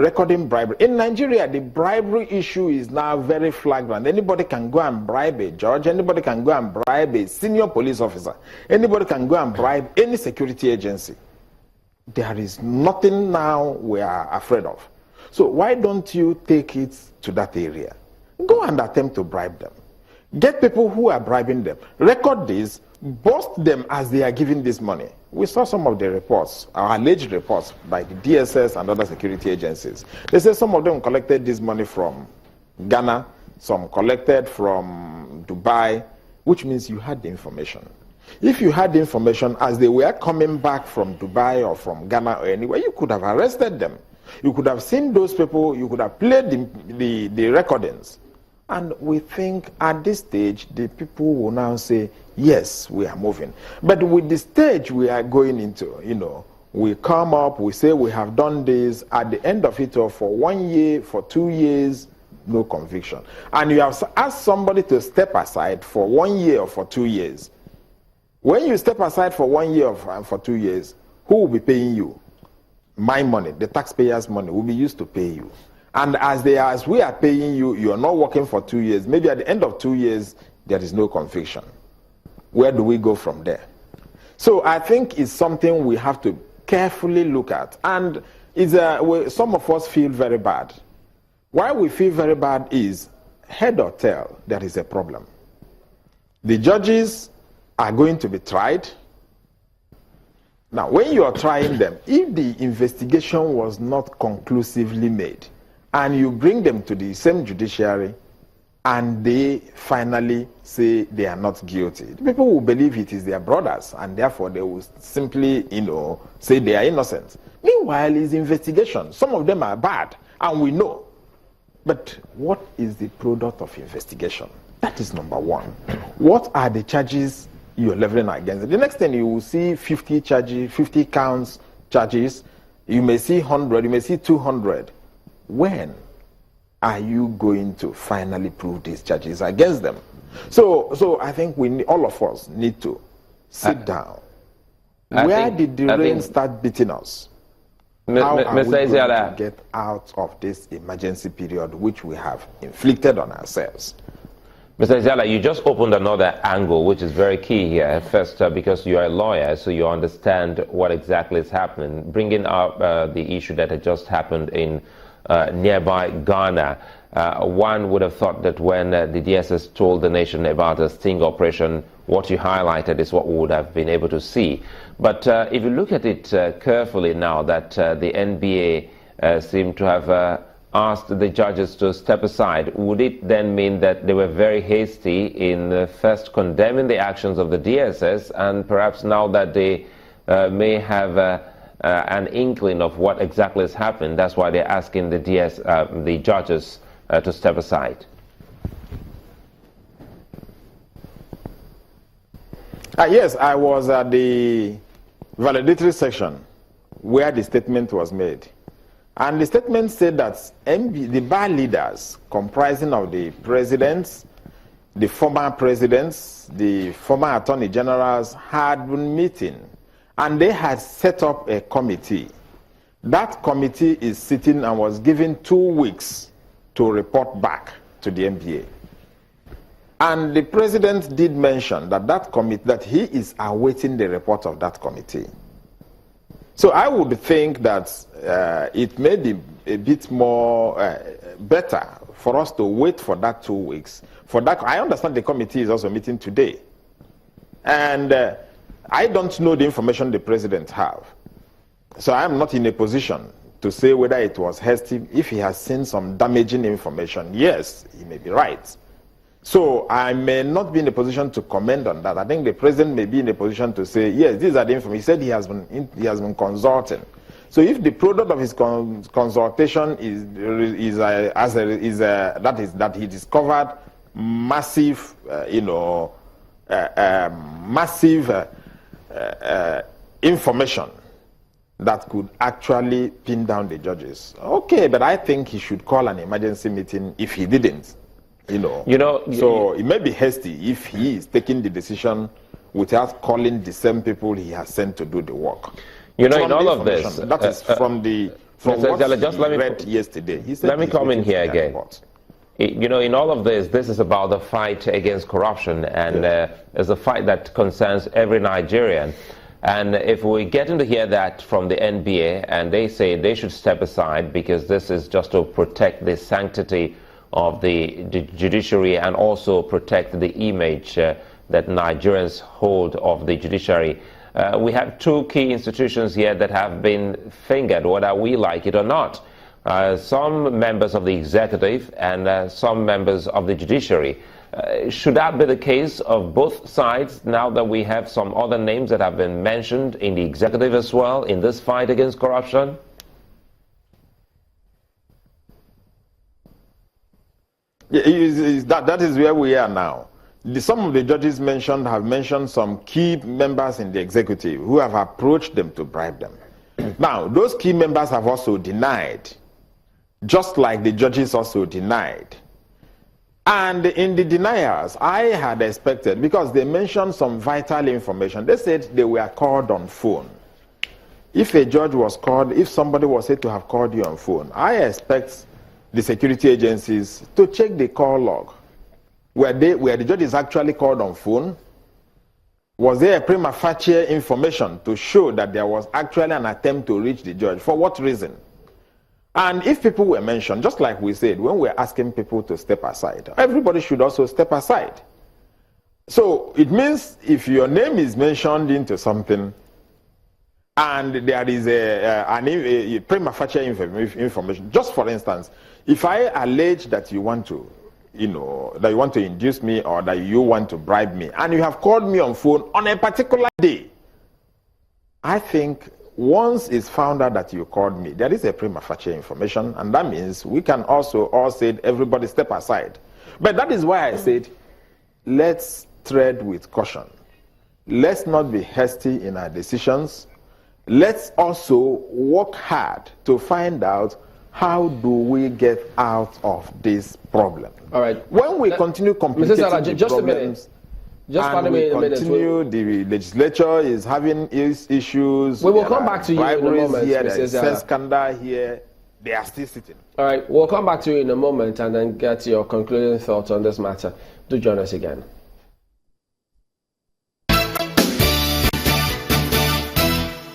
recording bribery. In Nigeria, the bribery issue is now very flagrant. Anybody can go and bribe a judge. Anybody can go and bribe a senior police officer. Anybody can go and bribe any security agency. There is nothing now we are afraid of. So why don't you take it to that area? Go and attempt to bribe them. Get people who are bribing them. Record this. Bust them as they are giving this money. We saw some of the reports, alleged reports by the DSS and other security agencies. They say some of them collected this money from Ghana, some collected from Dubai, which means you had the information. If you had the information as they were coming back from Dubai or from Ghana or anywhere, you could have arrested them. You could have seen those people, you could have played the recordings. And we think at this stage, the people will now say, yes, we are moving. But with the stage we are going into, we come up, we say we have done this, at the end of it all, for 1 year, for 2 years, no conviction. And you have asked somebody to step aside for 1 year or for 2 years. When you step aside for 1 year or for 2 years, who will be paying you? My money, the taxpayers' money, will be used to pay you. And as we are paying you, you are not working for 2 years. Maybe at the end of 2 years, there is no conviction. Where do we go from there? So I think it's something we have to carefully look at. And some of us feel very bad. Why we feel very bad is, head or tail, there is a problem. The judges are going to be tried. Now, when you are trying them, if the investigation was not conclusively made, and you bring them to the same judiciary, and they finally say they are not guilty, the people will believe it is their brothers, and therefore they will simply, say they are innocent. Meanwhile, it's investigation. Some of them are bad, and we know. But what is the product of investigation? That is number one. What are the charges you're leveling against it? The next thing, you will see 50 charges, 50 counts charges. You may see 100, you may see 200. When are you going to finally prove these charges against them? So I think all of us need to sit down. Where did the rain start beating us? How are we going to get out of this emergency period which we have inflicted on ourselves? Mr. Isiala, you just opened another angle, which is very key here. First, because you are a lawyer, so you understand what exactly is happening. Bringing up the issue that had just happened in nearby Ghana, one would have thought that when the DSS told the nation about a sting operation, what you highlighted is what we would have been able to see. But if you look at it carefully now that the NBA seemed to have asked the judges to step aside, would it then mean that they were very hasty in first condemning the actions of the DSS, and perhaps now that they may have an inkling of what exactly has happened, that's why they're asking the judges to step aside? Yes, I was at the validatory section where the statement was made. And the statement said that the bar leaders, comprising of the presidents, the former presidents, the former attorney generals, had been meeting, and they had set up a committee. That committee is sitting and was given 2 weeks to report back to the NBA. And the president did mention that he is awaiting the report of that committee. So I would think that it may be a bit more better for us to wait for that 2 weeks. I understand the committee is also meeting today. And I don't know the information the president have. So I'm not in a position to say whether it was hasty. If he has seen some damaging information, yes, he may be right. So I may not be in a position to comment on that. I think the president may be in a position to say, yes, these are the information. He said he has been consulting. So if the product of his consultation that he discovered massive, information that could actually pin down the judges, okay, but I think he should call an emergency meeting if he didn't. So it may be hasty if he is taking the decision without calling the same people he has sent to do the work. In all of this, that is from from Mr. what Zala, just let me read yesterday. He said let me come in here again. Report. You know, in all of this is about the fight against corruption, and it's a fight that concerns every Nigerian. And if we get into hear that from the NBA, and they say they should step aside because this is just to protect the sanctity of the judiciary and also protect the image that Nigerians hold of the judiciary. We have two key institutions here that have been fingered, whether we like it or not. Some members of the executive and some members of the judiciary. Should that be the case of both sides now that we have some other names that have been mentioned in the executive as well in this fight against corruption? Yeah, that is where we are now. Some of the judges have mentioned some key members in the executive who have approached them to bribe them. Now, those key members have also denied, just like the judges also denied. And in the deniers, I had expected, because they mentioned some vital information, they said they were called on phone. If a judge was called, if somebody was said to have called you on phone, I expect the security agencies to check the call log. Where the judge is actually called on phone? Was there a prima facie information to show that there was actually an attempt to reach the judge? For what reason? And if people were mentioned, just like we said, when we're asking people to step aside, everybody should also step aside. So it means if your name is mentioned into something and there is a prima facie information, just for instance, if I allege that you want to, that you want to induce me or that you want to bribe me, and you have called me on phone on a particular day, I think once it's found out that you called me, there is a prima facie information, and that means we can also all say, everybody step aside. But that is why I said, let's tread with caution. Let's not be hasty in our decisions. Let's also work hard to find out how do we get out of this problem. All right. When we continue complicating the problems, and we continue, the legislature is having issues. We will come back to you in a moment. Here, there is a scandal here. They are still sitting. All right. We'll come back to you in a moment and then get your concluding thoughts on this matter. Do join us again.